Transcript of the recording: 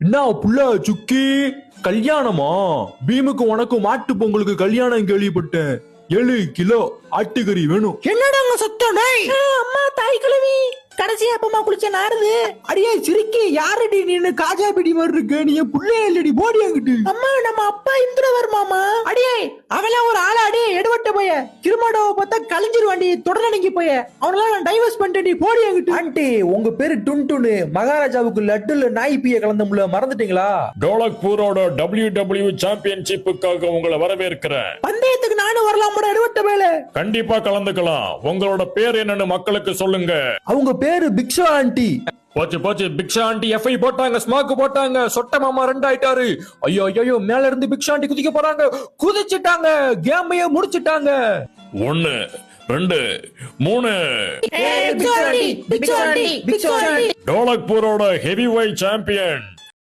என்ன புள்ள சுக்கி கல்யாணமா? பீமுக்கு உனக்கும் மாட்டு பொங்கலுக்கு கல்யாணம் கேள்விப்பட்டேன். 7 கிலோ ஆட்டுக்கறி வேணும். என்னடாங்க சத்தம்? அம்மா தாய் கிழவி கடைசியா அப்பமா குளிச்ச நாருது. அடியே சிரிக்கி யாரடி நீ? காஜா பிடி மாதிரி இருக்கு. நீ புள்ளே இல்லடி, போடி அங்கிட்டு. அம்மா நம்ம அப்பா இந்திரவர்மாமா. அடியே அவெல்லாம் ஒரு ஆளா? அடியே எடுவட்ட போய திருமாடோவை பார்த்தா கலைஞ்சிருவாண்டி, தொடர்ந்து போய அவனெல்லாம் நான் டைவர்ஸ் பண்ணிட்டேன். போடி அங்கிட்டு. ஆண்டி உங்க பேரு டுன்டுனு. மகாராஜாவுக்கு லட்டுல நாய் பிய கலந்தமுல மறந்துட்டீங்களா? டோலக்பூரோட WWE சாம்பியன்ஷிப்புக்காக உங்களை வரவேற்கிறேன். பந்தயத்துக்கு நானும் வரலாம் எடுவட்ட மேல. கண்டிப்பா கலந்துக்கலாம். உங்களோட பேர் என்னன்னு மக்களுக்கு சொல்லுங்க. அவங்க பேரு பிக்ஷா ஆண்டி. போச்சு போச்சு, பிக்ஷா ஆண்டி எஃப்ஐ போட்டாங்க, ஸ்மாக் போட்டாங்க. சொட்ட மாமா 2 ஆயிட்டாரு. ஐயோ ஐயோ, மேல இருந்து பிக்ஷா ஆண்டி குதிக்க போறாங்க. குதிச்சிட்டாங்க, கேமைய முடிச்சிட்டாங்க. 1 2 3. டோலக்பூரோட டோலக்பூரோட ஹெவி வெயிட் சாம்பியன்